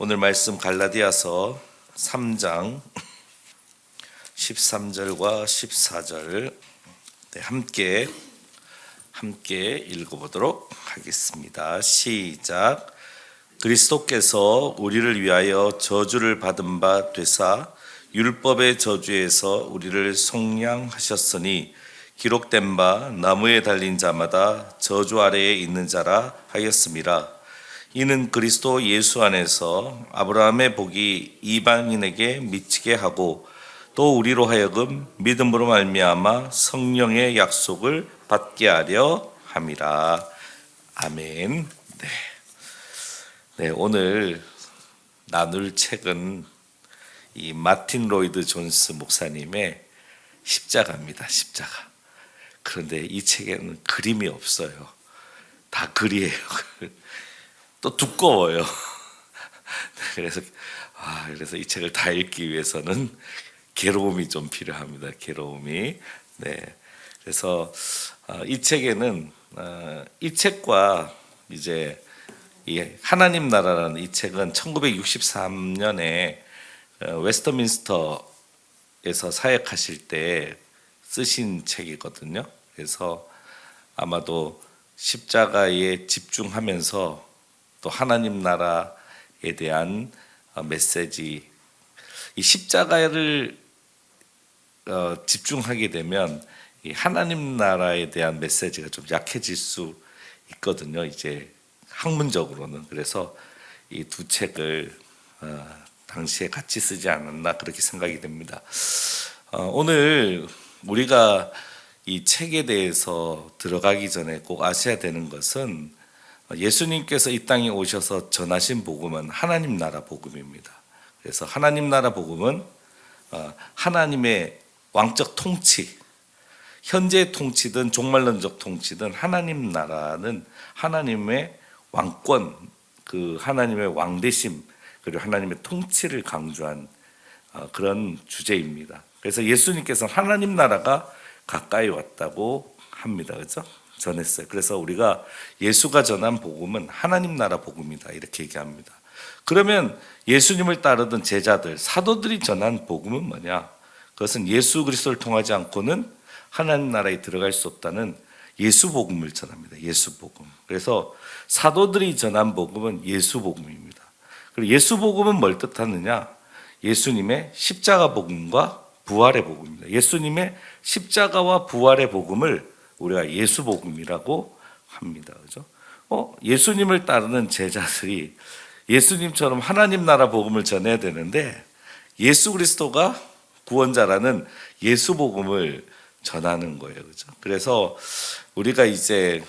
오늘 말씀 갈라디아서 3장 13절과 14절 함께 읽어보도록 하겠습니다. 시작. 그리스도께서 우리를 위하여 저주를 받은 바 되사 율법의 저주에서 우리를 속량하셨으니 기록된 바 나무에 달린 자마다 저주 아래에 있는 자라 하였음이라. 이는 그리스도 예수 안에서 아브라함의 복이 이방인에게 미치게 하고 또 우리로 하여금 믿음으로 말미암아 성령의 약속을 받게 하려 함이라. 아멘. 네, 오늘 나눌 책은 이 마틴 로이드 존스 목사님의 십자가입니다. 십자가. 그런데 이 책에는 그림이 없어요. 다 글이에요. 또 두꺼워요. 그래서 이 책을 다 읽기 위해서는 괴로움이 좀 필요합니다. 괴로움이. 네. 그래서 이 책에는 이 책과 이제 이 하나님 나라라는 이 책은 1963년에 웨스터민스터에서 사역하실 때 쓰신 책이거든요. 그래서 아마도 십자가에 집중하면서 또 하나님 나라에 대한 메시지, 이 십자가를 집중하게 되면 이 하나님 나라에 대한 메시지가 좀 약해질 수 있거든요. 이제 학문적으로는. 그래서 이 두 책을 당시에 같이 쓰지 않았나 그렇게 생각이 됩니다. 오늘 우리가 이 책에 대해서 들어가기 전에 꼭 아셔야 되는 것은 예수님께서 이 땅에 오셔서 전하신 복음은 하나님 나라 복음입니다. 그래서 하나님 나라 복음은 하나님의 왕적 통치, 현재 통치든 종말론적 통치든 하나님 나라는 하나님의 왕권, 그 하나님의 왕대심, 그리고 하나님의 통치를 강조한 그런 주제입니다. 그래서 예수님께서는 하나님 나라가 가까이 왔다고 합니다. 그렇죠? 전했어요. 그래서 우리가 예수가 전한 복음은 하나님 나라 복음이다 이렇게 얘기합니다. 그러면 예수님을 따르던 제자들, 사도들이 전한 복음은 뭐냐? 그것은 예수 그리스도를 통하지 않고는 하나님 나라에 들어갈 수 없다는 예수 복음을 전합니다. 예수 복음. 그래서 사도들이 전한 복음은 예수 복음입니다. 그리고 예수 복음은 뭘 뜻하느냐? 예수님의 십자가 복음과 부활의 복음입니다. 예수님의 십자가와 부활의 복음을 우리가 예수 복음이라고 합니다. 그죠? 예수님을 따르는 제자들이 예수님처럼 하나님 나라 복음을 전해야 되는데 예수 그리스도가 구원자라는 예수 복음을 전하는 거예요. 그죠? 그래서 우리가 이제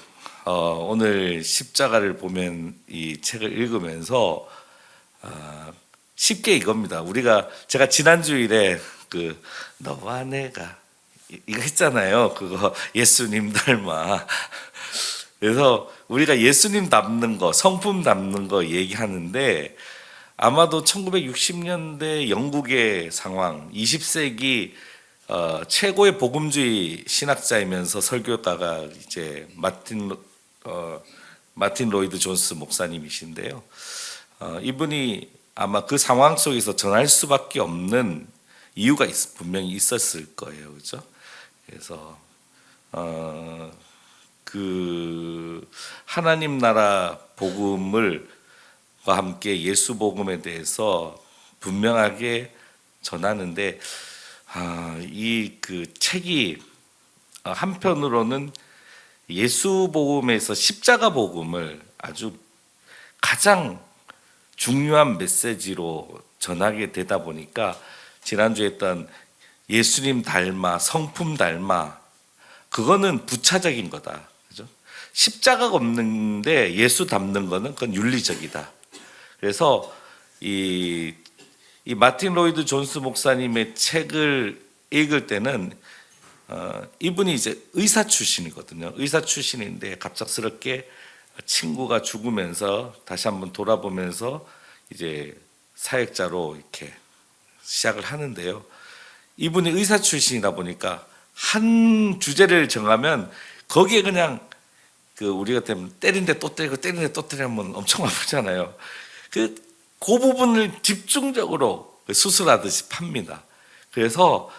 오늘 십자가를 보면 이 책을 읽으면서 쉽게 이겁니다. 제가 지난주일에 그 너와 내가 이거 했잖아요. 그거 예수님 닮아. 그래서 우리가 예수님 닮는 거, 성품 닮는 거 얘기하는데 아마도 1960년대 영국의 상황, 20세기 최고의 복음주의 신학자이면서 설교가가 이제 마틴 로이드 존스 목사님이신데요. 이분이 아마 그 상황 속에서 전할 수밖에 없는 이유가 분명히 있었을 거예요. 그렇죠? 그래서 그 하나님 나라 복음과 함께 예수 복음에 대해서 분명하게 전하는데 이 그 책이 한편으로는 예수 복음에서 십자가 복음을 아주 가장 중요한 메시지로 전하게 되다 보니까 지난주에 했던 예수님 닮아, 성품 닮아, 그거는 부차적인 거다. 그죠? 십자가가 없는데 예수 닮는 거는 그건 윤리적이다. 그래서 이 마틴 로이드 존스 목사님의 책을 읽을 때는 이분이 이제 의사 출신이거든요. 의사 출신인데 갑작스럽게 친구가 죽으면서 다시 한번 돌아보면서 이제 사역자로 이렇게 시작을 하는데요. 이분이 의사 출신이다 보니까 한 주제를 정하면 거기에 그냥 그 우리 같으면 때린데 또 때리고 때린데 또 때리면 엄청 아프잖아요. 그 그 부분을 집중적으로 수술하듯이 팝니다. 그래서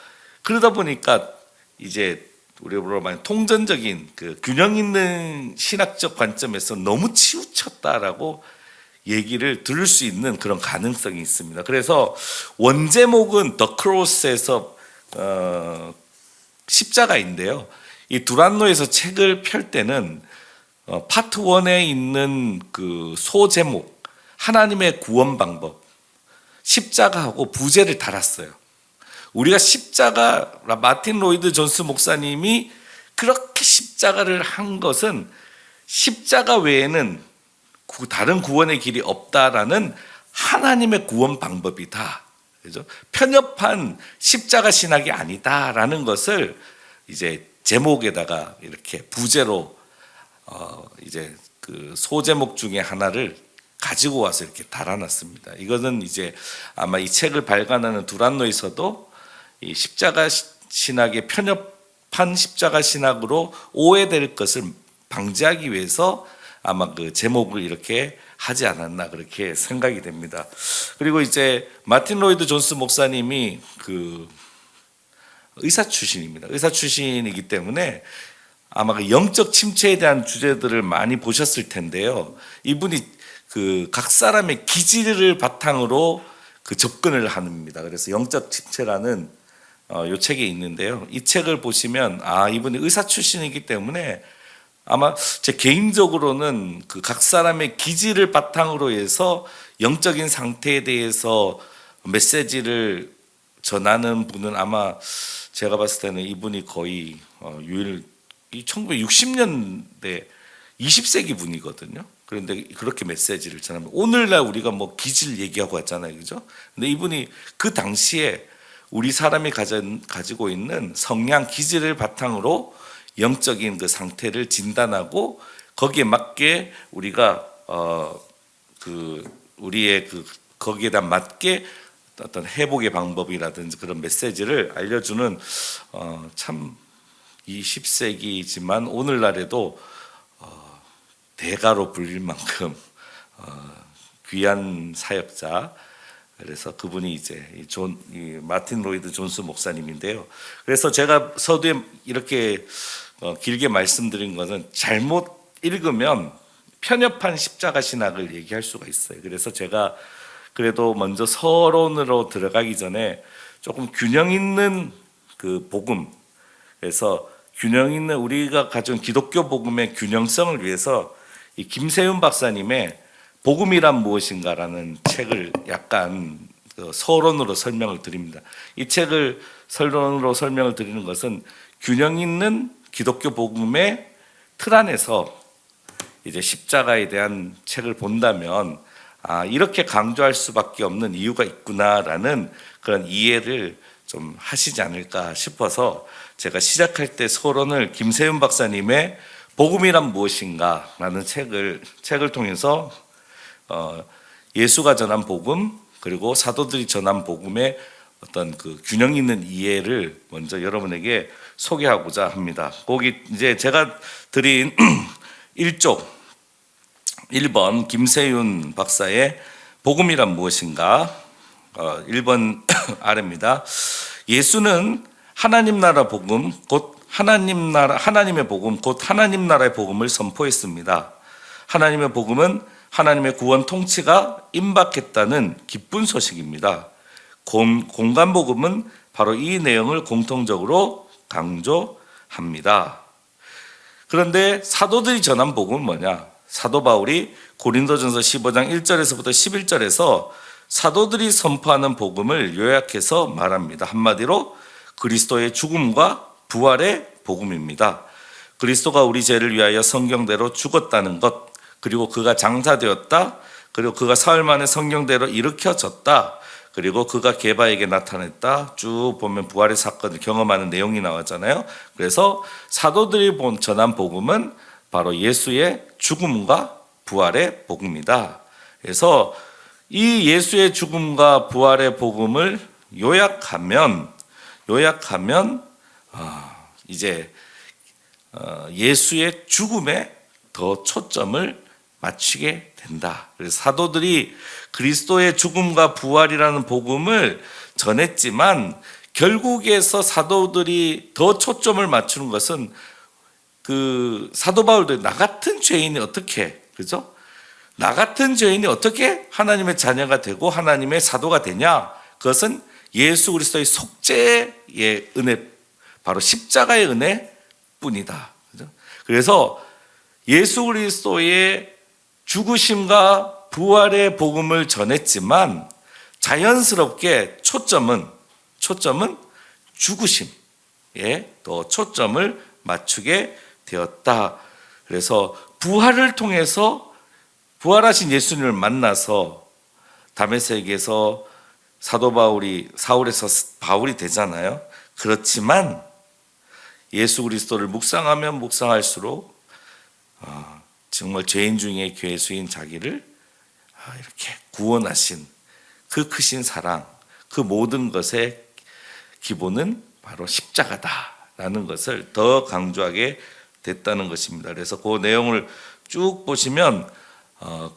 그러다 보니까 이제 우리로 말하면 통전적인 그 균형 있는 신학적 관점에서 너무 치우쳤다라고 얘기를 들을 수 있는 그런 가능성이 있습니다. 그래서 원제목은 더 크로스에서 십자가인데요. 이 두란노에서 책을 펼 때는 파트 1에 있는 그 소제목 하나님의 구원 방법 십자가하고 부제를 달았어요. 우리가 십자가, 마틴 로이드 존스 목사님이 그렇게 십자가를 한 것은 십자가 외에는 다른 구원의 길이 없다라는 하나님의 구원 방법이다. 그죠? 편협한 십자가 신학이 아니다라는 것을 이제 제목에다가 이렇게 부제로 이제 그 소제목 중에 하나를 가지고 와서 이렇게 달아놨습니다. 이것은 이제 아마 이 책을 발간하는 두란노에서도 이 십자가 신학의 편협한 십자가 신학으로 오해될 것을 방지하기 위해서 아마 그 제목을 이렇게 하지 않았나 그렇게 생각이 됩니다. 그리고 이제 마틴 로이드 존스 목사님이 그 의사 출신입니다. 의사 출신이기 때문에 아마 그 영적 침체에 대한 주제들을 많이 보셨을 텐데요. 이분이 그 각 사람의 기질을 바탕으로 그 접근을 합니다. 그래서 영적 침체라는 요 책이 있는데요. 이 책을 보시면 이분이 의사 출신이기 때문에 아마 제 개인적으로는 그 각 사람의 기질을 바탕으로 해서 영적인 상태에 대해서 메시지를 전하는 분은 아마 제가 봤을 때는 이분이 거의 유일 1960년대 20세기 분이거든요. 그런데 그렇게 메시지를 전하면 오늘날 우리가 뭐 기질 얘기하고 왔잖아요, 그죠? 근데 이분이 그 당시에 우리 사람이 가지고 있는 성향 기질을 바탕으로 영적인 그 상태를 진단하고 거기에 맞게 우리가 우리의 거기에다 맞게 어떤 회복의 방법이라든지 그런 메시지를 알려주는 참 20세기지만 오늘날에도 대가로 불릴 만큼 귀한 사역자. 그래서 그분이 이제 이 마틴 로이드 존스 목사님인데요. 그래서 제가 서두에 이렇게 길게 말씀드린 것은 잘못 읽으면 편협한 십자가 신학을 얘기할 수가 있어요. 그래서 제가 그래도 먼저 서론으로 들어가기 전에 조금 균형 있는 그 복음, 그래서 균형 있는 우리가 가진 기독교 복음의 균형성을 위해서 이 김세윤 박사님의 복음이란 무엇인가라는 책을 약간 서론으로 설명을 드립니다. 이 책을 서론으로 설명을 드리는 것은 균형 있는 기독교 복음의 틀 안에서 이제 십자가에 대한 책을 본다면 이렇게 강조할 수밖에 없는 이유가 있구나라는 그런 이해를 좀 하시지 않을까 싶어서 제가 시작할 때 서론을 김세윤 박사님의 복음이란 무엇인가라는 책을 통해서 예수가 전한 복음 그리고 사도들이 전한 복음의 어떤 그 균형 있는 이해를 먼저 여러분에게 소개하고자 합니다. 거기 이제 제가 드린 1쪽 1번 김세윤 박사의 복음이란 무엇인가 1번 아래입니다. 예수는 하나님 나라 복음 곧 하나님의 복음 곧 하나님 나라의 복음을 선포했습니다. 하나님의 복음은 하나님의 구원 통치가 임박했다는 기쁜 소식입니다. 공간 복음은 바로 이 내용을 공통적으로 강조합니다. 그런데 사도들이 전한 복음은 뭐냐? 사도 바울이 고린도전서 15장 1절에서부터 11절에서 사도들이 선포하는 복음을 요약해서 말합니다. 한마디로 그리스도의 죽음과 부활의 복음입니다. 그리스도가 우리 죄를 위하여 성경대로 죽었다는 것, 그리고 그가 장사되었다, 그리고 그가 사흘 만에 성경대로 일으켜졌다, 그리고 그가 게바에게 나타났다. 쭉 보면 부활의 사건을 경험하는 내용이 나왔잖아요. 그래서 사도들이 전한 복음은 바로 예수의 죽음과 부활의 복음이다. 그래서 이 예수의 죽음과 부활의 복음을 요약하면 이제 예수의 죽음에 더 초점을 맞추게 된다. 그래서 사도들이 그리스도의 죽음과 부활이라는 복음을 전했지만 결국에서 사도들이 더 초점을 맞추는 것은 그 사도 바울도 나 같은 죄인이 어떻게, 그죠? 나 같은 죄인이 어떻게 하나님의 자녀가 되고 하나님의 사도가 되냐? 그것은 예수 그리스도의 속죄의 은혜, 바로 십자가의 은혜뿐이다. 그죠? 그래서 예수 그리스도의 죽으심과 부활의 복음을 전했지만 자연스럽게 초점은 죽으심에 또 초점을 맞추게 되었다. 그래서 부활을 통해서 부활하신 예수님을 만나서 다메섹에서 사도 바울이 사울에서 바울이 되잖아요. 그렇지만 예수 그리스도를 묵상하면 묵상할수록 정말 죄인 중에 괴수인 자기를 이렇게 구원하신 그 크신 사랑, 그 모든 것의 기본은 바로 십자가다라는 것을 더 강조하게 됐다는 것입니다. 그래서 그 내용을 쭉 보시면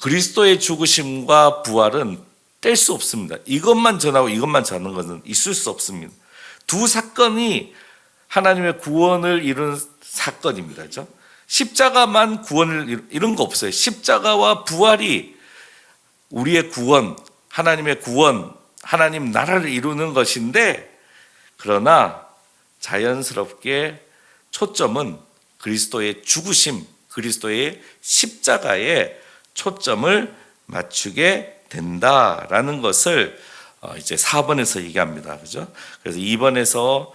그리스도의 죽으심과 부활은 뗄 수 없습니다. 이것만 전하고 이것만 전하는 것은 있을 수 없습니다. 두 사건이 하나님의 구원을 이룬 사건입니다. 그렇죠? 십자가만 구원을 이룬 거 없어요. 십자가와 부활이 우리의 구원, 하나님의 구원, 하나님 나라를 이루는 것인데, 그러나 자연스럽게 초점은 그리스도의 죽으심, 그리스도의 십자가에 초점을 맞추게 된다라는 것을 이제 4번에서 얘기합니다. 그죠? 그래서 2번에서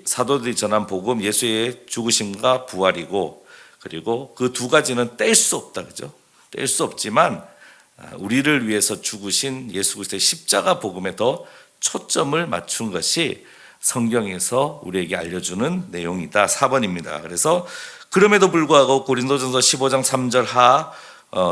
사도들이 전한 복음, 예수의 죽으심과 부활이고, 그리고 그 두 가지는 뗄 수 없다. 그죠? 뗄 수 없지만 우리를 위해서 죽으신 예수 그리스도의 십자가 복음에 더 초점을 맞춘 것이 성경에서 우리에게 알려주는 내용이다. 4번입니다. 그래서 그럼에도 불구하고 고린도전서 15장 3절 하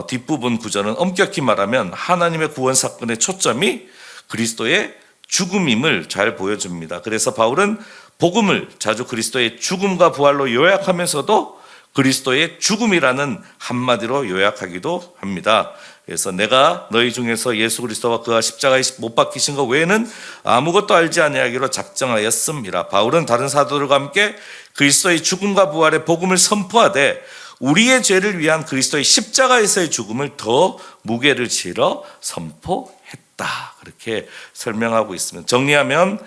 뒷부분 구절은 엄격히 말하면 하나님의 구원 사건의 초점이 그리스도의 죽음임을 잘 보여줍니다. 그래서 바울은 복음을 자주 그리스도의 죽음과 부활로 요약하면서도 그리스도의 죽음이라는 한마디로 요약하기도 합니다. 그래서 내가 너희 중에서 예수 그리스도와 그가 십자가에 못 박히신 것 외에는 아무것도 알지 아니하기로 작정하였음이라. 바울은 다른 사도들과 함께 그리스도의 죽음과 부활의 복음을 선포하되 우리의 죄를 위한 그리스도의 십자가에서의 죽음을 더 무게를 실어 선포했다. 그렇게 설명하고 있습니다. 정리하면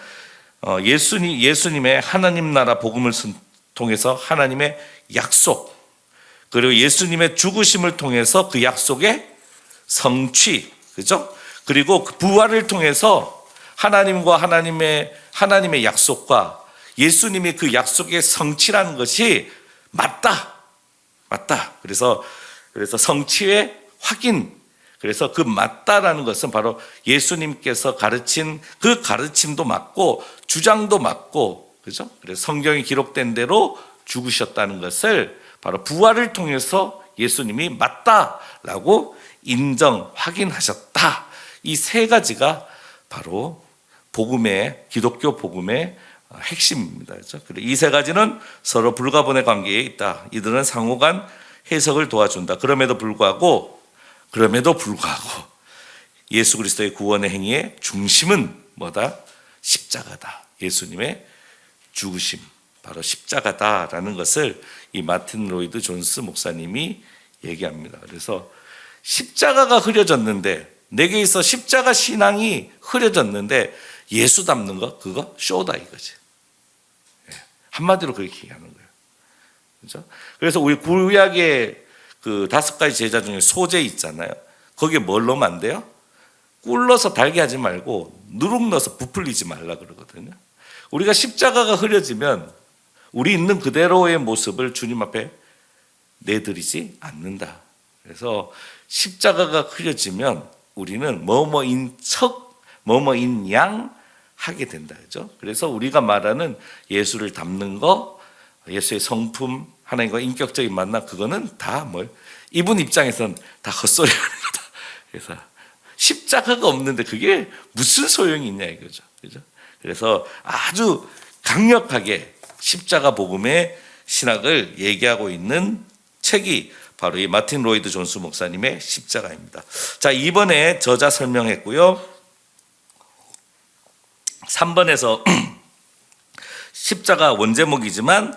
예수님의 하나님 나라 복음을 통해서 하나님의 약속, 그리고 예수님의 죽으심을 통해서 그 약속의 성취, 그죠? 그리고 그 부활을 통해서 하나님과 하나님의 약속과 예수님이 그 약속의 성취라는 것이 맞다. 그래서 성취의 확인. 그래서 그 맞다라는 것은 바로 예수님께서 가르친 그 가르침도 맞고 주장도 맞고, 그죠? 그래서 성경이 기록된 대로 죽으셨다는 것을 바로 부활을 통해서 예수님이 맞다라고 인정, 확인하셨다. 이 세 가지가 바로 기독교 복음의 핵심입니다. 그렇죠? 이 세 가지는 서로 불가분의 관계에 있다. 이들은 상호간 해석을 도와준다. 그럼에도 불구하고 예수 그리스도의 구원의 행위의 중심은 뭐다? 십자가다. 예수님의 죽으심, 바로 십자가다라는 것을 이 마틴 로이드 존스 목사님이 얘기합니다. 그래서 십자가가 흐려졌는데, 내게 있어 십자가 신앙이 흐려졌는데 예수 닮는 거, 그거 쇼다 이거지. 한마디로 그렇게 얘기하는 거예요. 그렇죠? 그래서 우리 구약의 그 5가지 제자 중에 소제 있잖아요. 거기에 뭘 넣으면 안 돼요? 꿀 넣어서 달게 하지 말고 누룩 넣어서 부풀리지 말라 그러거든요. 우리가 십자가가 흐려지면 우리 있는 그대로의 모습을 주님 앞에 내드리지 않는다. 그래서 십자가가 흐려지면 우리는 뭐뭐인 척, 뭐뭐인 양 하게 된다. 그죠? 그래서 우리가 말하는 예수를 닮는 거, 예수의 성품, 하나님과 인격적인 만남, 그거는 다 이분 입장에서는 다 헛소리 하는 거다. 그래서 십자가가 없는데 그게 무슨 소용이 있냐 이거죠. 그죠? 그래서 아주 강력하게 십자가 복음의 신학을 얘기하고 있는 책이 바로 이 마틴 로이드 존스 목사님의 십자가입니다. 자, 2번에 저자 설명했고요. 3번에서 십자가 원제목이지만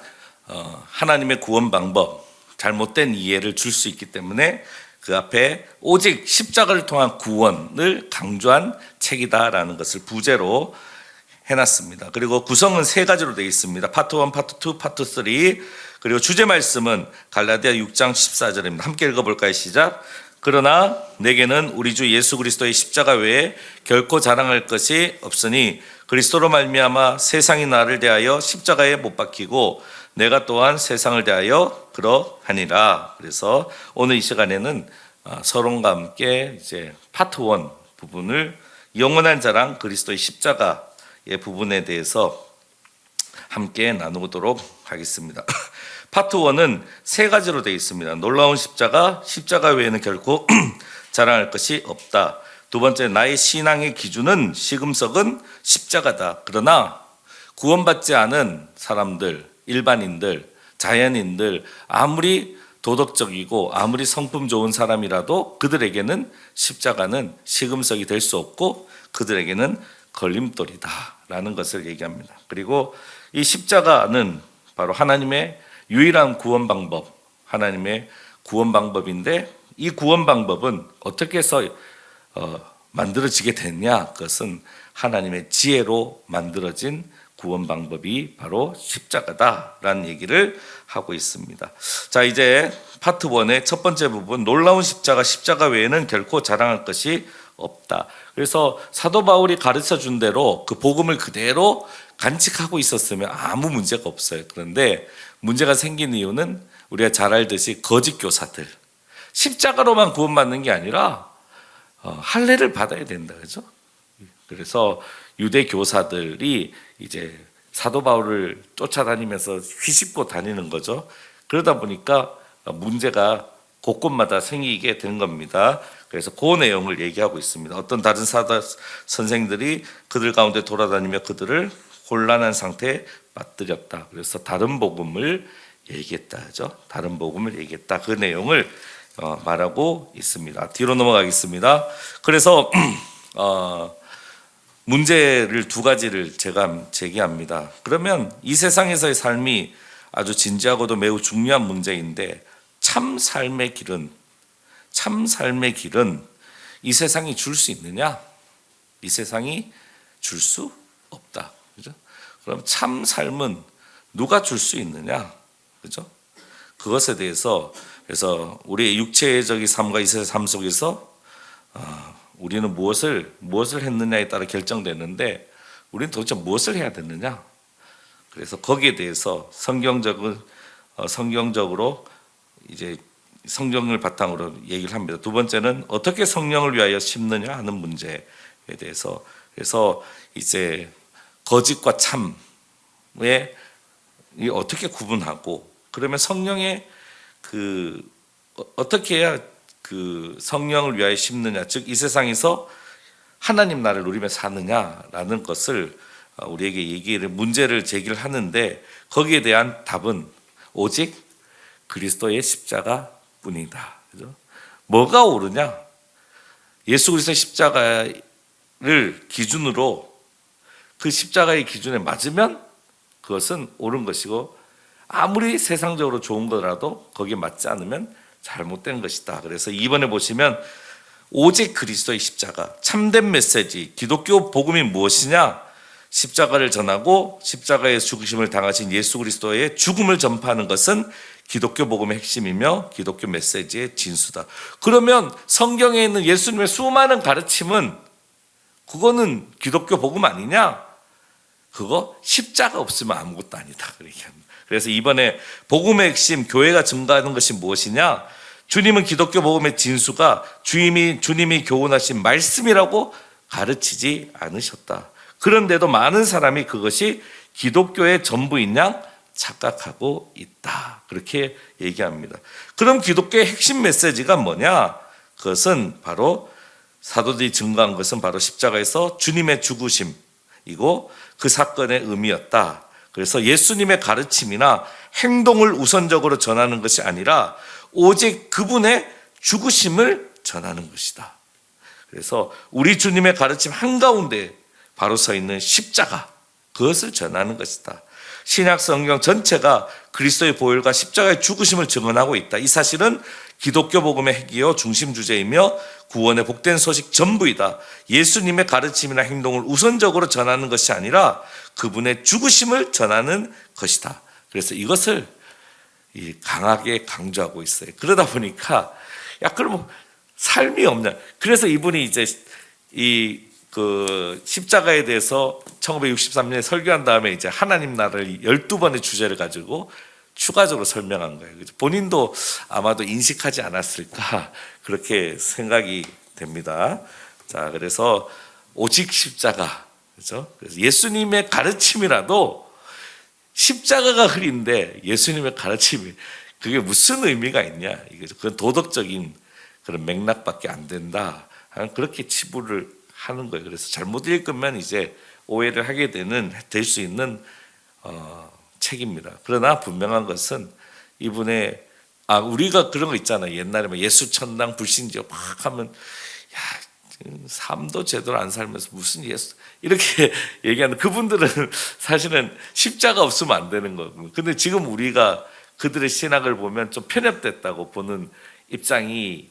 하나님의 구원 방법, 잘못된 이해를 줄 수 있기 때문에 그 앞에 오직 십자가를 통한 구원을 강조한 책이다라는 것을 부제로 해놨습니다. 그리고 구성은 3가지로 되어 있습니다. 파트 1, 파트 2, 파트 3. 그리고 주제 말씀은 갈라디아 6장 14절입니다. 함께 읽어볼까요? 시작. 그러나 내게는 우리 주 예수 그리스도의 십자가 외에 결코 자랑할 것이 없으니 그리스도로 말미암아 세상이 나를 대하여 십자가에 못 박히고 내가 또한 세상을 대하여 그러하니라. 그래서 오늘 이 시간에는 서론과 함께 이제 파트 1 부분을 영원한 자랑 그리스도의 십자가의 부분에 대해서 함께 나누도록 하겠습니다. 파트 1은 3가지로 되어 있습니다. 놀라운 십자가, 십자가 외에는 결코 자랑할 것이 없다. 두 번째, 나의 신앙의 기준은 시금석은 십자가다. 그러나 구원받지 않은 사람들, 일반인들, 자연인들, 아무리 도덕적이고 아무리 성품 좋은 사람이라도 그들에게는 십자가는 시금석이 될 수 없고 그들에게는 걸림돌이다라는 것을 얘기합니다. 그리고 이 십자가는 바로 하나님의 유일한 구원 방법, 하나님의 구원 방법인데 이 구원 방법은 어떻게 해서 만들어지게 됐냐? 그것은 하나님의 지혜로 만들어진 구원 방법이 바로 십자가다라는 얘기를 하고 있습니다. 자, 이제 파트 1의 첫 번째 부분, 놀라운 십자가, 십자가 외에는 결코 자랑할 것이 없다. 그래서 사도 바울이 가르쳐 준 대로 그 복음을 그대로 간직하고 있었으면 아무 문제가 없어요. 그런데 문제가 생긴 이유는 우리가 잘 알듯이 거짓 교사들, 십자가로만 구원받는 게 아니라 할례를 받아야 된다, 그죠? 그래서 유대 교사들이 이제 사도 바울을 쫓아다니면서 휘씹고 다니는 거죠. 그러다 보니까 문제가 곳곳마다 생기게 된 겁니다. 그래서 그 내용을 얘기하고 있습니다. 어떤 다른 사도 선생들이 그들 가운데 돌아다니며 그들을 혼란한 상태에 빠뜨렸다. 그래서 다른 복음을 얘기했다, 그죠? 다른 복음을 얘기했다. 그 내용을 말하고 있습니다. 뒤로 넘어가겠습니다. 그래서 문제를 2가지를 제가 제기합니다. 그러면 이 세상에서의 삶이 아주 진지하고도 매우 중요한 문제인데 참 삶의 길은 이 세상이 줄 수 있느냐? 이 세상이 줄 수 없다. 그죠? 그럼 참 삶은 누가 줄 수 있느냐? 그죠? 그것에 대해서 그래서 우리의 육체적인 삶과 이 세상 삶 속에서 우리는 무엇을 했느냐에 따라 결정되는데 우리는 도대체 무엇을 해야 되느냐? 그래서 거기에 대해서 성경적으로 이제 성경을 바탕으로 얘기를 합니다. 2번째는 어떻게 성령을 위하여 심느냐 하는 문제에 대해서 그래서 이제 거짓과 참에 어떻게 구분하고 그러면 성령의 어떻게 해야 그 성령을 위하여 심느냐, 즉 이 세상에서 하나님 나라를 누리며 사느냐라는 것을 우리에게 문제를 제기를 하는데 거기에 대한 답은 오직 그리스도의 십자가뿐이다. 그죠? 뭐가 옳으냐? 예수 그리스도의 십자가를 기준으로 그 십자가의 기준에 맞으면 그것은 옳은 것이고 아무리 세상적으로 좋은 거라도 거기에 맞지 않으면 잘못된 것이다. 그래서 2번에 보시면 오직 그리스도의 십자가, 참된 메시지, 기독교 복음이 무엇이냐? 십자가를 전하고 십자가의 죽으심을 당하신 예수 그리스도의 죽음을 전파하는 것은 기독교 복음의 핵심이며 기독교 메시지의 진수다. 그러면 성경에 있는 예수님의 수많은 가르침은 그거는 기독교 복음 아니냐? 그거 십자가 없으면 아무것도 아니다. 그렇게 합니다. 그래서 이번에 복음의 핵심, 교회가 증거하는 것이 무엇이냐? 주님은 기독교 복음의 진수가 주님이 교훈하신 말씀이라고 가르치지 않으셨다. 그런데도 많은 사람이 그것이 기독교의 전부인 양 착각하고 있다. 그렇게 얘기합니다. 그럼 기독교의 핵심 메시지가 뭐냐? 그것은 바로 사도들이 증거한 것은 바로 십자가에서 주님의 죽으심이고 그 사건의 의미였다. 그래서 예수님의 가르침이나 행동을 우선적으로 전하는 것이 아니라 오직 그분의 죽으심을 전하는 것이다. 그래서 우리 주님의 가르침 한가운데 바로 서 있는 십자가, 그것을 전하는 것이다. 신약 성경 전체가 그리스도의 보혈과 십자가의 죽으심을 증언하고 있다. 이 사실은 기독교 복음의 핵이요 중심 주제이며 구원의 복된 소식 전부이다. 예수님의 가르침이나 행동을 우선적으로 전하는 것이 아니라 그분의 죽으심을 전하는 것이다. 그래서 이것을 강하게 강조하고 있어요. 그러다 보니까 그럼 삶이 없냐? 그래서 이분이 이제 그 십자가에 대해서 1963년에 설교한 다음에 이제 하나님 나라를 12번의 주제를 가지고 추가적으로 설명한 거예요. 본인도 아마도 인식하지 않았을까 그렇게 생각이 됩니다. 자, 그래서 오직 십자가, 그렇죠? 그래서 예수님의 가르침이라도 십자가가 흐린데 예수님의 가르침이 그게 무슨 의미가 있냐? 그건 도덕적인 그런 맥락밖에 안 된다. 그렇게 치부를 하는 거예요. 그래서 잘못 읽으면 이제 오해를 하게 될 수 있는 책입니다. 그러나 분명한 것은 이분의 우리가 그런 거 있잖아요. 옛날에 막 예수 천당 불신지어 막 하면 삶도 제대로 안 살면서 무슨 예수 이렇게 얘기하는 그분들은 사실은 십자가 없으면 안 되는 거고. 근데 지금 우리가 그들의 신학을 보면 좀 편협됐다고 보는 입장이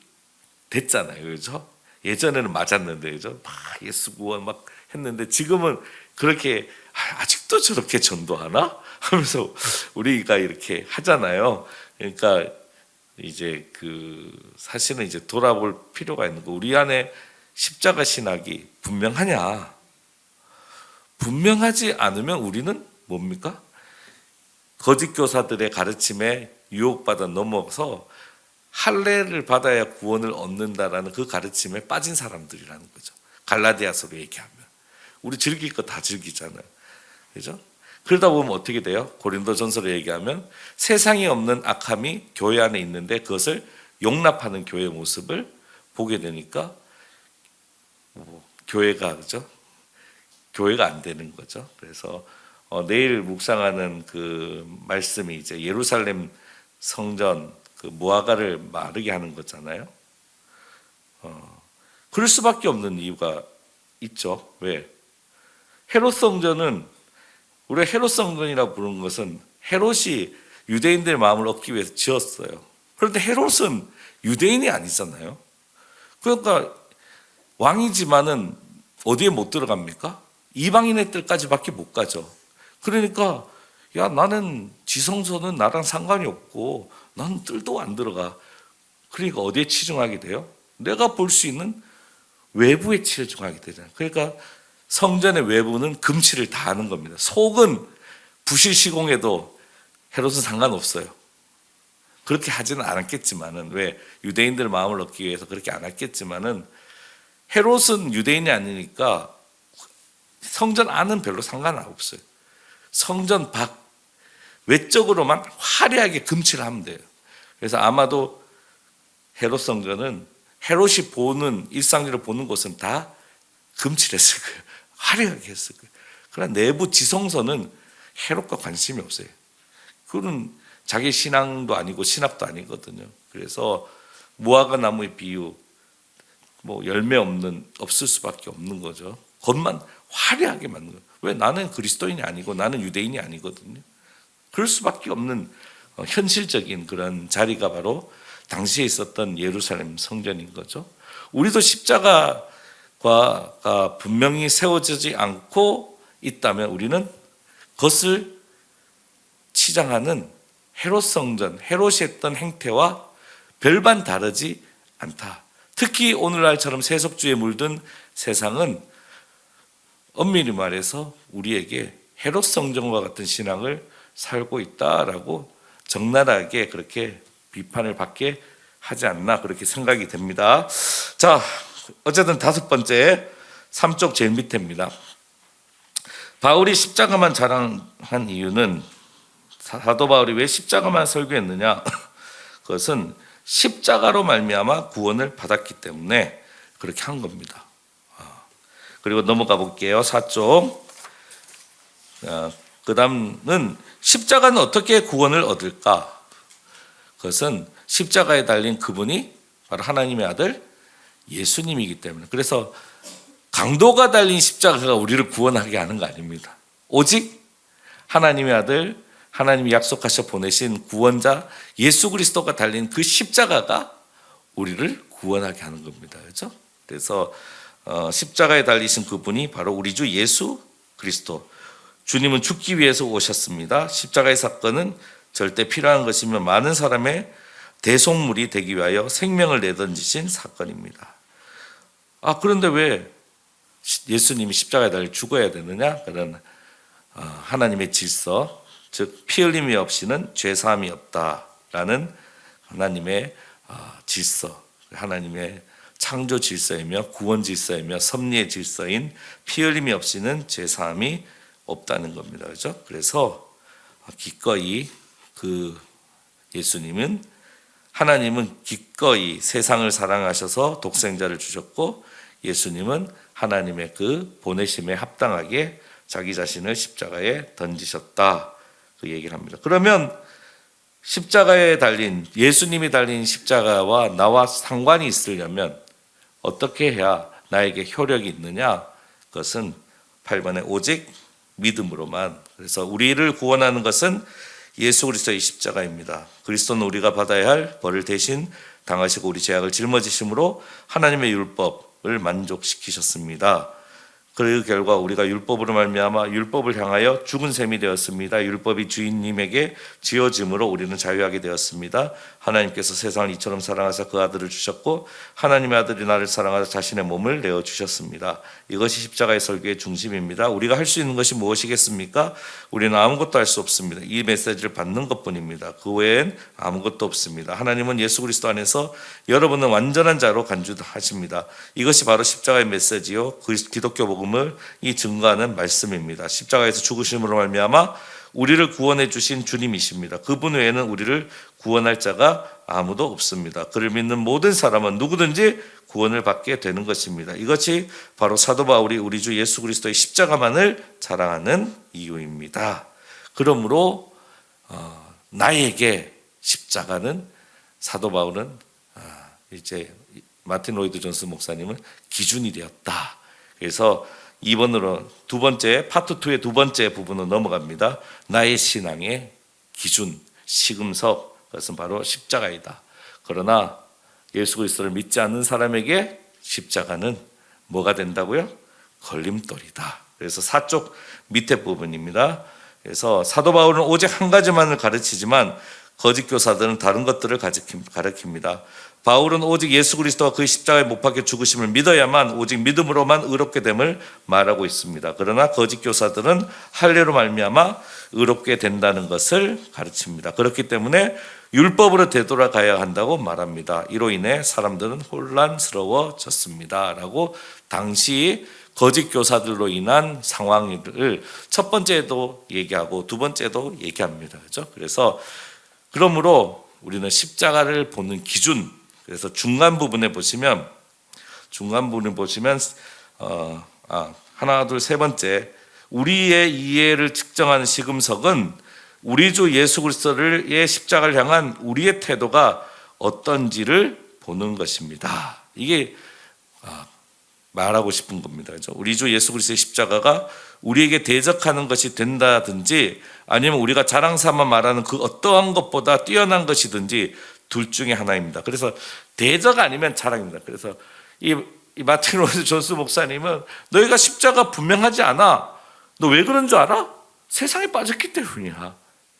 됐잖아요. 그렇죠? 예전에는 맞았는데, 그죠? 막 예수 구원 막 했는데 지금은 그렇게 아직도 저렇게 전도하나? 하면서 우리가 이렇게 하잖아요. 그러니까 이제 사실은 이제 돌아볼 필요가 있는 거. 우리 안에 십자가 신학이 분명하냐? 분명하지 않으면 우리는 뭡니까? 거짓 교사들의 가르침에 유혹받아 넘어서 할례를 받아야 구원을 얻는다라는 그 가르침에 빠진 사람들이라는 거죠. 갈라디아서로 얘기하면 우리 즐길 거 다 즐기잖아요. 그죠? 그러다 보면 어떻게 돼요? 고린도전서로 얘기하면 세상에 없는 악함이 교회 안에 있는데 그것을 용납하는 교회의 모습을 보게 되니까 교회가, 그죠? 교회가 안 되는 거죠. 그래서 내일 묵상하는 그 말씀이 이제 예루살렘 성전 그 무화과를 마르게 하는 거잖아요. 그럴 수밖에 없는 이유가 있죠. 왜? 헤롯 성전은 우리가 헤롯 성전이라고 부르는 것은 헤롯이 유대인들의 마음을 얻기 위해서 지었어요. 그런데 헤롯은 유대인이 아니잖아요. 그러니까 왕이지만은 어디에 못 들어갑니까? 이방인의 뜰까지밖에 못 가죠. 그러니까 나는 지성소는 나랑 상관이 없고 나는 뜰도 안 들어가. 그러니까 어디에 치중하게 돼요? 내가 볼 수 있는 외부에 치중하게 되잖아요. 그러니까 성전의 외부는 금치를 다 하는 겁니다. 속은 부실 시공해도 헤롯은 상관없어요. 그렇게 하지는 않았겠지만은, 왜? 유대인들 마음을 얻기 위해서 그렇게 안 했겠지만은 헤롯은 유대인이 아니니까 성전 안은 별로 상관없어요. 성전 밖 외적으로만 화려하게 금칠을 하면 돼요. 그래서 아마도 헤롯 성전은 헤롯이 보는 일상적으로 보는 곳은 다 금칠했을 거예요. 화려하게 했을 거예요. 그러나 내부 지성소는 헤롯과 관심이 없어요. 그건 자기 신앙도 아니고 신학도 아니거든요. 그래서 무화과 나무의 비유, 열매 없을 수밖에 없는 거죠. 겉만 화려하게 만든 거예요. 왜? 나는 그리스도인이 아니고 나는 유대인이 아니거든요. 그럴 수밖에 없는 현실적인 그런 자리가 바로 당시에 있었던 예루살렘 성전인 거죠. 우리도 십자가가 분명히 세워지지 않고 있다면 우리는 그것을 치장하는 헤롯 성전, 헤롯이 했던 행태와 별반 다르지 않다. 특히 오늘날처럼 세속주의에 물든 세상은 엄밀히 말해서 우리에게 헤롯 성전과 같은 신앙을 살고 있다라고 적나라하게 그렇게 비판을 받게 하지 않나 그렇게 생각이 됩니다. 자, 어쨌든 다섯 번째 3쪽 제일 밑에입니다. 바울이 십자가만 자랑한 이유는, 사도 바울이 왜 십자가만 설교했느냐? 그것은 십자가로 말미암아 구원을 받았기 때문에 그렇게 한 겁니다. 그리고 넘어가 볼게요. 4쪽. 그 다음은 십자가는 어떻게 구원을 얻을까? 그것은 십자가에 달린 그분이 바로 하나님의 아들 예수님이기 때문에, 그래서 강도가 달린 십자가가 우리를 구원하게 하는 거 아닙니다. 오직 하나님의 아들, 하나님이 약속하셔 보내신 구원자 예수 그리스도가 달린 그 십자가가 우리를 구원하게 하는 겁니다. 그렇죠? 그래서 십자가에 달리신 그분이 바로 우리 주 예수 그리스도. 주님은 죽기 위해서 오셨습니다. 십자가의 사건은 절대 필요한 것이며 많은 사람의 대속물이 되기 위하여 생명을 내던지신 사건입니다. 그런데 왜 예수님이 십자가에 달려 죽어야 되느냐? 그런 하나님의 질서, 즉 피 흘림이 없이는 죄 사함이 없다라는 하나님의 질서, 하나님의 창조 질서이며 구원 질서이며 섭리의 질서인 피 흘림이 없이는 죄 사함이 없다는 겁니다. 그렇죠? 그래서 기꺼이 예수님은, 하나님은 기꺼이 세상을 사랑하셔서 독생자를 주셨고, 예수님은 하나님의 그 보내심에 합당하게 자기 자신을 십자가에 던지셨다, 그 얘기를 합니다. 그러면 십자가에 달린, 예수님이 달린 십자가와 나와 상관이 있으려면 어떻게 해야 나에게 효력이 있느냐? 그것은 8번에 오직 믿음으로만. 그래서 우리를 구원하는 것은 예수 그리스도의 십자가입니다. 그리스도는 우리가 받아야 할 벌을 대신 당하시고 우리 죄악을 짊어지심으로 하나님의 율법을 만족시키셨습니다. 그 결과 우리가 율법으로 말미암아 율법을 향하여 죽은 셈이 되었습니다. 율법이 주인님에게 지어짐으로 우리는 자유하게 되었습니다. 하나님께서 세상을 이처럼 사랑하사 그 아들을 주셨고 하나님의 아들이 나를 사랑하사 자신의 몸을 내어주셨습니다. 이것이 십자가의 설교의 중심입니다. 우리가 할 수 있는 것이 무엇이겠습니까? 우리는 아무것도 할 수 없습니다. 이 메시지를 받는 것뿐입니다. 그 외엔 아무것도 없습니다. 하나님은 예수 그리스도 안에서 여러분은 완전한 자로 간주하십니다. 이것이 바로 십자가의 메시지요, 기독교 복음을 이 증거하는 말씀입니다. 십자가에서 죽으심으로 말미암아 우리를 구원해 주신 주님이십니다. 그분 외에는 우리를 구원할 자가 아무도 없습니다. 그를 믿는 모든 사람은 누구든지 구원을 받게 되는 것입니다. 이것이 바로 사도 바울이 우리 주 예수 그리스도의 십자가만을 자랑하는 이유입니다. 그러므로 나에게 십자가는, 사도 바울은 이제 마틴 로이드 존스 목사님은 기준이 되었다. 그래서 2번으로 두 번째, 파트 2의 두 번째 부분으로 넘어갑니다. 나의 신앙의 기준, 시금석, 그것은 바로 십자가이다. 그러나 예수 그리스도를 믿지 않는 사람에게 십자가는 뭐가 된다고요? 걸림돌이다. 그래서 4쪽 밑에 부분입니다. 그래서 사도 바울은 오직 한 가지만을 가르치지만 거짓 교사들은 다른 것들을 가르칩니다. 바울은 오직 예수 그리스도와 그의 십자가에 못 박혀 죽으심을 믿어야만, 오직 믿음으로만 의롭게 됨을 말하고 있습니다. 그러나 거짓 교사들은 할례로 말미암아 의롭게 된다는 것을 가르칩니다. 그렇기 때문에 율법으로 되돌아가야 한다고 말합니다. 이로 인해 사람들은 혼란스러워졌습니다 라고 당시 거짓 교사들로 인한 상황을 첫 번째도 얘기하고 두 번째도 얘기합니다. 그렇죠? 그래서 그러므로 우리는 십자가를 보는 기준, 그래서 중간 부분에 보시면 하나 둘 세 번째, 우리의 이해를 측정하는 시금석은 우리 주 예수 그리스도의 십자가를 향한 우리의 태도가 어떤지를 보는 것입니다. 이게 말하고 싶은 겁니다. 그렇죠? 우리 주 예수 그리스도의 십자가가 우리에게 대적하는 것이 된다든지 아니면 우리가 자랑 삼아 말하는 그 어떠한 것보다 뛰어난 것이든지 둘 중에 하나입니다. 그래서 대적 아니면 자랑입니다. 그래서 이 마틴 로이드 존스 목사님은 너희가 십자가 분명하지 않아. 너 왜 그런 줄 알아? 세상에 빠졌기 때문이야.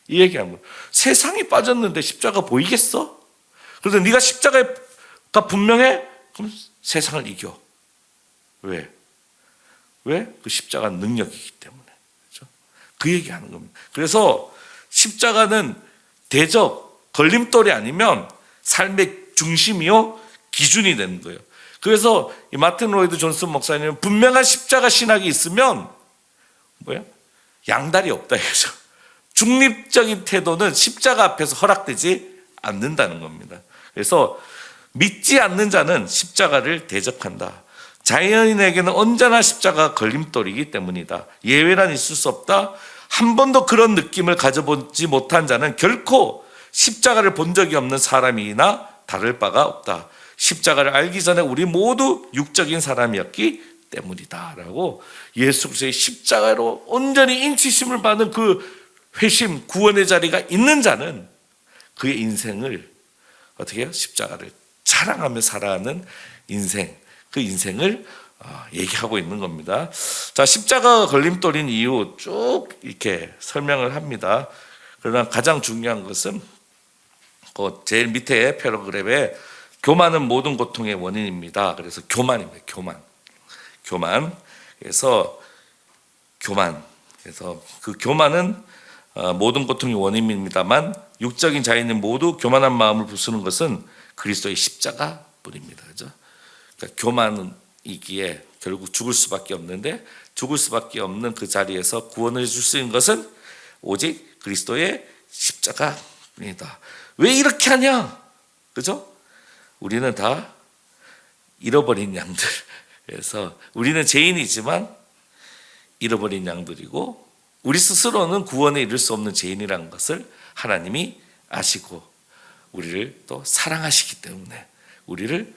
이 얘기하는 거예요. 세상에 빠졌는데 십자가 보이겠어? 그래서 네가 십자가가 분명해? 그럼 세상을 이겨. 왜? 그 십자가 능력이기 때문에. 그렇죠? 그 얘기하는 겁니다. 그래서 십자가는 대적, 걸림돌이 아니면 삶의 중심이요, 기준이 되는 거예요. 그래서 이 마틴 로이드 존슨 목사님은 분명한 십자가 신학이 있으면 양다리 없다 이거죠. 중립적인 태도는 십자가 앞에서 허락되지 않는다는 겁니다. 그래서 믿지 않는 자는 십자가를 대적한다. 자연인에게는 언제나 십자가가 걸림돌이기 때문이다. 예외란 있을 수 없다. 한 번도 그런 느낌을 가져보지 못한 자는 결코 십자가를 본 적이 없는 사람이나 다를 바가 없다. 십자가를 알기 전에 우리 모두 육적인 사람이었기 때문이다 라고 예수 그리스도의 십자가로 온전히 인치심을 받은 그 회심 구원의 자리가 있는 자는 그의 인생을 어떻게 해요? 십자가를 자랑하며 살아가는 인생, 그 인생을 얘기하고 있는 겁니다. 자, 십자가가 걸림돌인 이유 쭉 이렇게 설명을 합니다. 그러나 가장 중요한 것은 그 제일 밑에 패러그랩에 교만은 모든 고통의 원인입니다. 그래서 교만입니다. 교만. 그래서 그 교만은 모든 고통의 원인입니다만 육적인 자인은 모두 교만한 마음을 부수는 것은 그리스도의 십자가뿐입니다. 그죠? 그러니까 교만이기에 결국 죽을 수밖에 없는데 죽을 수밖에 없는 그 자리에서 구원을 줄 수 있는 것은 오직 그리스도의 십자가뿐이다. 왜 이렇게 하냐? 그죠? 우리는 다 잃어버린 양들. 그래서 우리는 죄인이지만 잃어버린 양들이고 우리 스스로는 구원에 이를 수 없는 죄인이라는 것을 하나님이 아시고 우리를 또 사랑하시기 때문에 우리를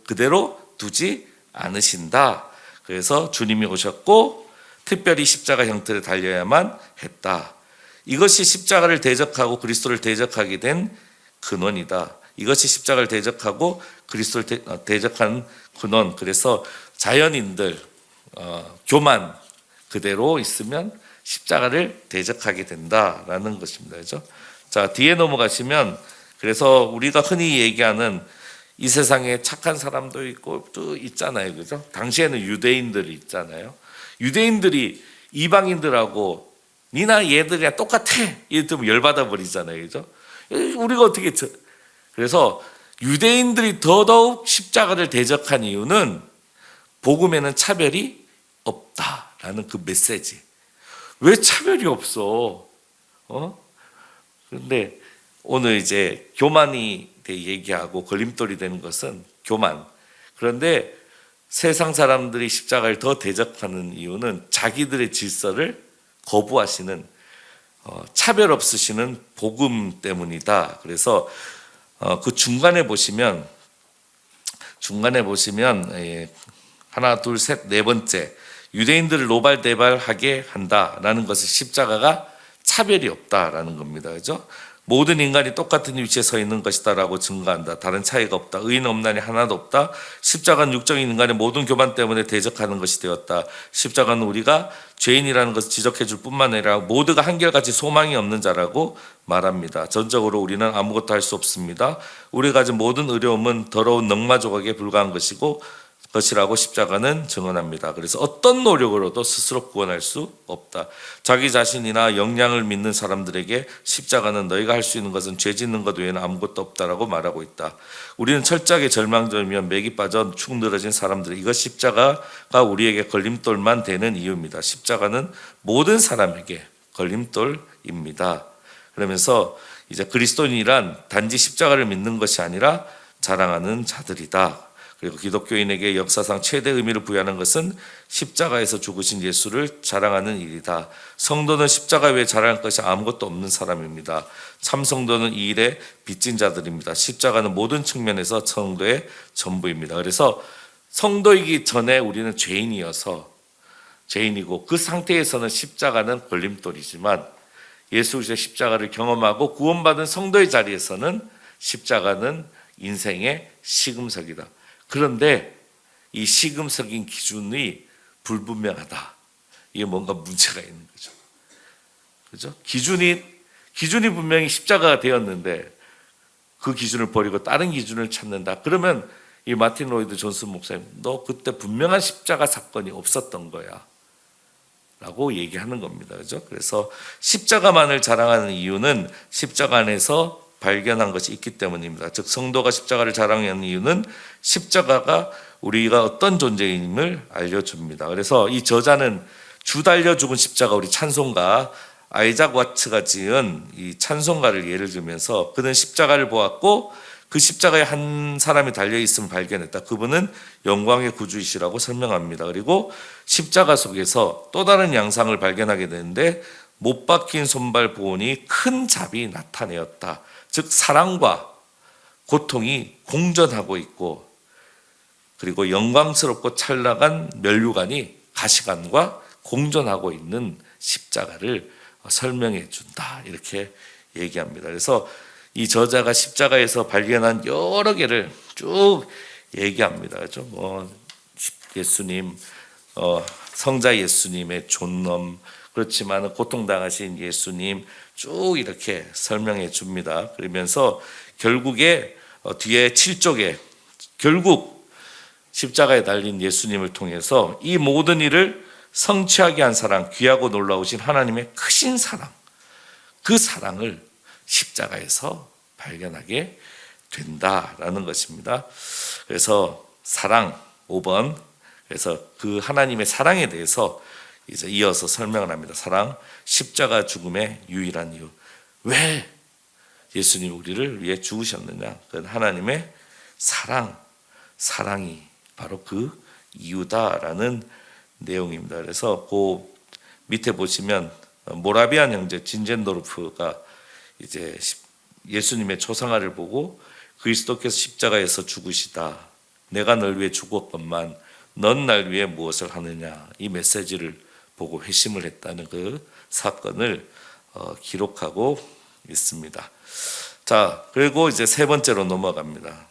그대로 두지 않으신다. 그래서 주님이 오셨고 특별히 십자가 형태를 달려야만 했다. 이것이 십자가를 대적하고 그리스도를 대적하게 된 근원이다. 이것이 십자가를 대적하고 그리스도를 대적한 근원. 그래서 자연인들 교만 그대로 있으면 십자가를 대적하게 된다라는 것입니다. 그렇죠? 자, 뒤에 넘어가시면 그래서 우리가 흔히 얘기하는 이 세상에 착한 사람도 있고 또 있잖아요. 그죠? 당시에는 유대인들이 있잖아요. 유대인들이 이방인들하고 니나 얘들이랑 똑같아. 이러면 열받아 버리잖아요. 그죠? 우리가 어떻게 그래서 유대인들이 더더욱 십자가를 대적한 이유는 복음에는 차별이 없다라는 그 메시지. 왜 차별이 없어? 그런데 오늘 이제 교만이 얘기하고 걸림돌이 되는 것은 교만. 그런데 세상 사람들이 십자가를 더 대적하는 이유는 자기들의 질서를 거부하시는 차별 없으시는 복음 때문이다. 그래서 그 중간에 보시면 하나, 둘, 셋, 네 번째 유대인들을 노발대발하게 한다라는 것은 십자가가 차별이 없다라는 겁니다. 그죠? 모든 인간이 똑같은 위치에 서 있는 것이다라고 증거한다. 다른 차이가 없다. 의인 없나니 하나도 없다. 십자가는 육적인 인간의 모든 교만 때문에 대적하는 것이 되었다. 십자가는 우리가 죄인이라는 것을 지적해 줄 뿐만 아니라 모두가 한결같이 소망이 없는 자라고 말합니다. 전적으로 우리는 아무것도 할 수 없습니다. 우리가 가진 모든 어려움은 더러운 넉마 조각에 불과한 것이라고 십자가는 증언합니다. 그래서 어떤 노력으로도 스스로 구원할 수 없다. 자기 자신이나 역량을 믿는 사람들에게 십자가는 너희가 할 수 있는 것은 죄 짓는 것 외에는 아무것도 없다라고 말하고 있다. 우리는 철저하게 절망적이며 맥이 빠져 축 늘어진 사람들, 이것 십자가가 우리에게 걸림돌만 되는 이유입니다. 십자가는 모든 사람에게 걸림돌입니다. 그러면서 이제 그리스도인이란 단지 십자가를 믿는 것이 아니라 자랑하는 자들이다. 그리고 기독교인에게 역사상 최대 의미를 부여하는 것은 십자가에서 죽으신 예수를 자랑하는 일이다. 성도는 십자가 외에 자랑할 것이 아무것도 없는 사람입니다. 참 성도는 이 일에 빚진 자들입니다. 십자가는 모든 측면에서 성도의 전부입니다. 그래서 성도이기 전에 우리는 죄인이고 그 상태에서는 십자가는 걸림돌이지만 예수 그리스도의 십자가를 경험하고 구원받은 성도의 자리에서는 십자가는 인생의 시금석이다. 그런데 이 시금석인 기준이 불분명하다. 이게 뭔가 문제가 있는 거죠. 그죠? 기준이 분명히 십자가가 되었는데 그 기준을 버리고 다른 기준을 찾는다. 그러면 이 마틴 로이드 존슨 목사님, 너 그때 분명한 십자가 사건이 없었던 거야. 라고 얘기하는 겁니다. 그죠? 그래서 십자가만을 자랑하는 이유는 십자가 안에서 발견한 것이 있기 때문입니다. 즉 성도가 십자가를 자랑하는 이유는 십자가가 우리가 어떤 존재임을 알려줍니다. 그래서 이 저자는 주 달려 죽은 십자가, 우리 찬송가 아이작 와츠가 지은 이 찬송가를 예를 들면서 그는 십자가를 보았고 그 십자가에 한 사람이 달려있음을 발견했다. 그분은 영광의 구주이시라고 설명합니다. 그리고 십자가 속에서 또 다른 양상을 발견하게 되는데 못 박힌 손발 보온이 큰 잡이 나타내었다. 즉 사랑과 고통이 공존하고 있고, 그리고 영광스럽고 찬란한 면류관이 가시관과 공존하고 있는 십자가를 설명해 준다, 이렇게 얘기합니다. 그래서 이 저자가 십자가에서 발견한 여러 개를 쭉 얘기합니다. 그렇죠? 예수님, 성자 예수님의 존엄, 그렇지만 고통당하신 예수님 쭉 이렇게 설명해 줍니다. 그러면서 결국에 뒤에 7쪽에 결국 십자가에 달린 예수님을 통해서 이 모든 일을 성취하게 한 사랑, 귀하고 놀라우신 하나님의 크신 사랑, 그 사랑을 십자가에서 발견하게 된다라는 것입니다. 그래서 사랑 5번, 그래서 그 하나님의 사랑에 대해서 이제 이어서 설명을 합니다. 사랑, 십자가 죽음의 유일한 이유. 왜 예수님 우리를 위해 죽으셨느냐? 그 하나님의 사랑이 바로 그 이유다라는 내용입니다. 그래서 그 밑에 보시면 모라비안 형제 진젠도르프가 이제 예수님의 초상화를 보고 그리스도께서 십자가에서 죽으시다, 내가 널 위해 죽었건만 넌 날 위해 무엇을 하느냐, 이 메시지를 보고 회심을 했다는 그 사건을 기록하고 있습니다. 자, 그리고 이제 세 번째로 넘어갑니다.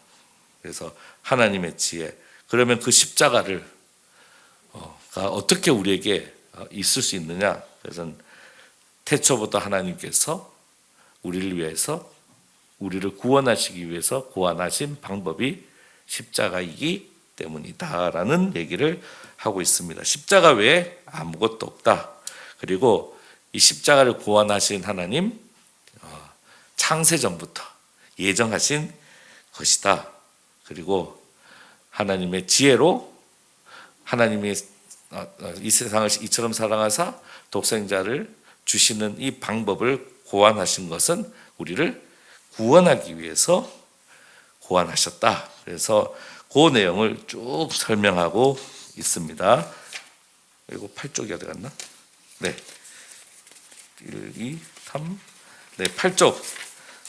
그래서 하나님의 지혜. 그러면 그 십자가를 어떻게 우리에게 있을 수 있느냐? 그래서 태초부터 하나님께서 우리를 위해서, 우리를 구원하시기 위해서 고안하신 방법이 십자가이기 때문이다라는 얘기를 하고 있습니다. 십자가 외에 아무것도 없다. 그리고 이 십자가를 고안하신 하나님, 창세전부터 예정하신 것이다. 그리고 하나님의 지혜로 하나님이 이 세상을 이처럼 사랑하사 독생자를 주시는 이 방법을 고안하신 것은 우리를 구원하기 위해서 고안하셨다. 그래서 그 내용을 쭉 설명하고 있습니다. 그리고 8쪽이 어디 갔나? 네. 1, 2, 3. 네, 8쪽.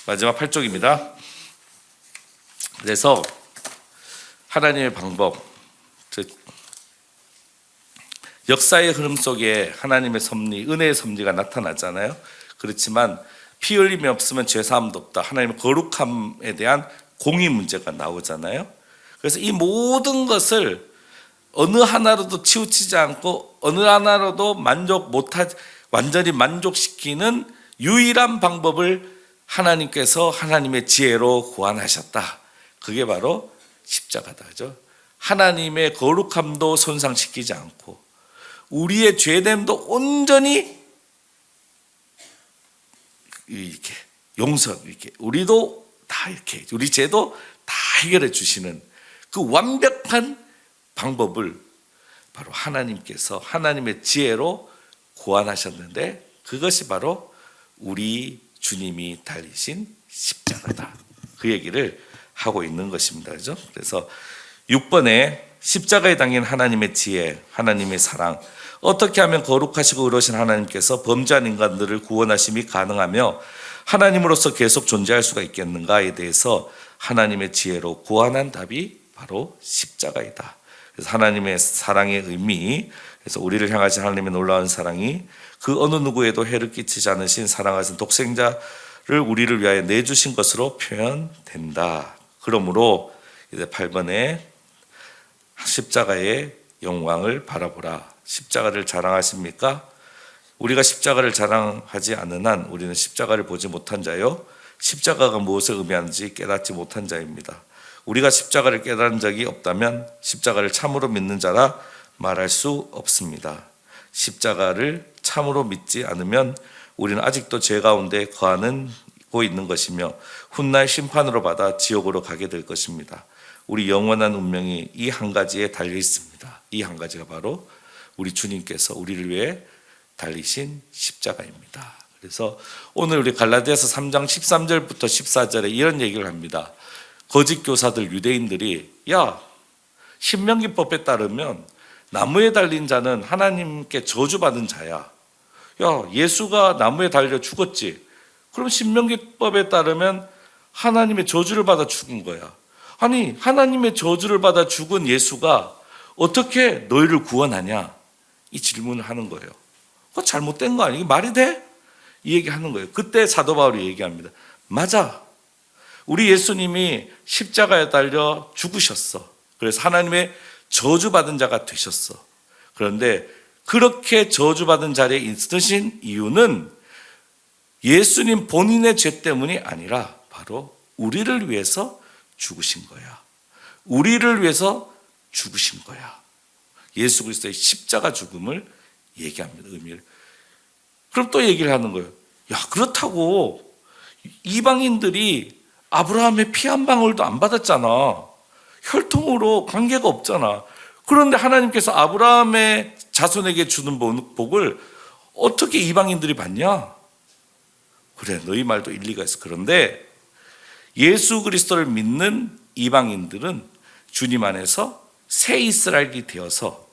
마지막 8쪽입니다. 그래서 하나님의 방법, 즉 역사의 흐름 속에 하나님의 섭리, 은혜의 섭리가 나타나잖아요. 그렇지만 피 흘림이 없으면 죄사함도 없다. 하나님의 거룩함에 대한 공의 문제가 나오잖아요. 그래서 이 모든 것을 어느 하나로도 치우치지 않고 어느 하나로도 완전히 만족시키는 유일한 방법을 하나님께서 하나님의 지혜로 고안하셨다. 그게 바로 십자가다. 그죠? 하나님의 거룩함도 손상시키지 않고 우리의 죄됨도 온전히 이렇게 이렇게 우리도 다 이렇게 우리 죄도 다 해결해 주시는 그 완벽한 방법을 바로 하나님께서 하나님의 지혜로 고안하셨는데, 그것이 바로 우리 주님이 달리신 십자가다. 그 얘기를 하고 있는 것입니다. 그죠? 그래서 6번에 십자가에 담긴 하나님의 지혜, 하나님의 사랑, 어떻게 하면 거룩하시고 의로우신 하나님께서 범죄한 인간들을 구원하심이 가능하며 하나님으로서 계속 존재할 수가 있겠는가에 대해서 하나님의 지혜로 고안한 답이 바로 십자가이다. 그래서 하나님의 사랑의 의미, 그래서 우리를 향하신 하나님의 놀라운 사랑이 그 어느 누구에도 해를 끼치지 않으신 사랑하신 독생자를 우리를 위하여 내주신 것으로 표현된다. 그러므로 이제 8번에 십자가의 영광을 바라보라. 십자가를 자랑하십니까? 우리가 십자가를 자랑하지 않는 한 우리는 십자가를 보지 못한 자요, 십자가가 무엇을 의미하는지 깨닫지 못한 자입니다. 우리가 십자가를 깨달은 적이 없다면 십자가를 참으로 믿는 자라 말할 수 없습니다. 십자가를 참으로 믿지 않으면 우리는 아직도 죄 가운데 거하고 있는 것이며 훗날 심판으로 받아 지옥으로 가게 될 것입니다. 우리 영원한 운명이 이 한 가지에 달려 있습니다. 이 한 가지가 바로 우리 주님께서 우리를 위해 달리신 십자가입니다. 그래서 오늘 우리 갈라디아서 3장 13절부터 14절에 이런 얘기를 합니다. 거짓 교사들, 유대인들이 신명기법에 따르면 나무에 달린 자는 하나님께 저주받은 자야. 예수가 나무에 달려 죽었지. 그럼 신명기법에 따르면 하나님의 저주를 받아 죽은 거야. 아니, 하나님의 저주를 받아 죽은 예수가 어떻게 너희를 구원하냐? 이 질문을 하는 거예요. 그거 잘못된 거 아니야? 이게 말이 돼? 이 얘기하는 거예요. 그때 사도 바울이 얘기합니다. 맞아. 우리 예수님이 십자가에 달려 죽으셨어. 그래서 하나님의 저주받은 자가 되셨어. 그런데 그렇게 저주받은 자리에 있으신 이유는 예수님 본인의 죄 때문이 아니라 바로 우리를 위해서 죽으신 거야. 우리를 위해서 죽으신 거야. 예수 그리스도의 십자가 죽음을 얘기합니다. 의미를. 그럼 또 얘기를 하는 거예요. 야, 그렇다고 이방인들이 아브라함의 피 한 방울도 안 받았잖아. 혈통으로 관계가 없잖아. 그런데 하나님께서 아브라함의 자손에게 주는 복을 어떻게 이방인들이 받냐? 그래, 너희 말도 일리가 있어. 그런데 예수 그리스도를 믿는 이방인들은 주님 안에서 새 이스라엘이 되어서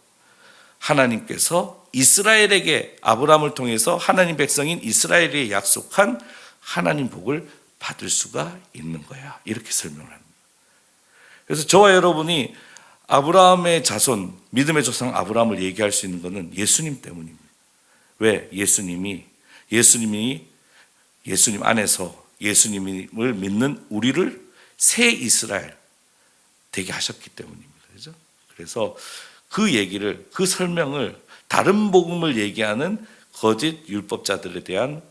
하나님께서 이스라엘에게 아브라함을 통해서 하나님 백성인 이스라엘에 약속한 하나님 복을 받을 수가 있는 거야. 이렇게 설명을 합니다. 그래서 저와 여러분이 아브라함의 자손, 믿음의 조상 아브라함을 얘기할 수 있는 것은 예수님 때문입니다. 왜? 예수님 안에서 예수님을 믿는 우리를 새 이스라엘 되게 하셨기 때문입니다. 그죠? 그래서 그 설명을 다른 복음을 얘기하는 거짓 율법자들에 대한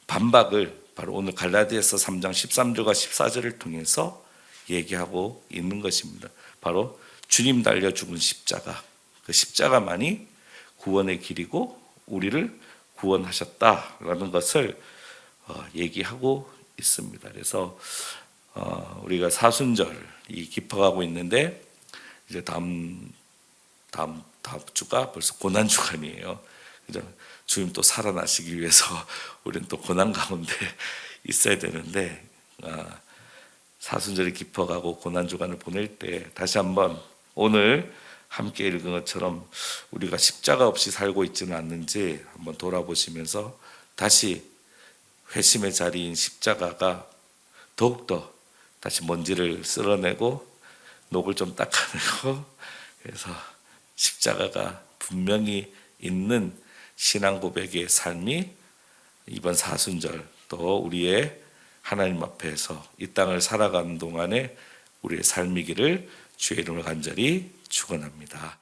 반박을 바로 오늘 갈라디아서 3장 13절과 14절을 통해서 얘기하고 있는 것입니다. 바로 주님 달려 죽은 십자가, 그 십자가만이 구원의 길이고 우리를 구원하셨다라는 것을 얘기하고 있습니다. 그래서 우리가 사순절이 깊어가고 있는데 이제 다음 주가 벌써 고난 주간이에요. 그죠? 주님 또 살아나시기 위해서 우리는 또 고난 가운데 있어야 되는데 사순절이 깊어가고 고난 주간을 보낼 때 다시 한번 오늘 함께 읽은 것처럼 우리가 십자가 없이 살고 있지는 않는지 한번 돌아보시면서 다시 회심의 자리인 십자가가 더욱더 다시 먼지를 쓸어내고 녹을 좀 닦아내고 그래서 십자가가 분명히 있는 신앙 고백의 삶이 이번 사순절 또 우리의 하나님 앞에서 이 땅을 살아가는 동안에 우리의 삶이기를 주의 이름으로 간절히 축원합니다.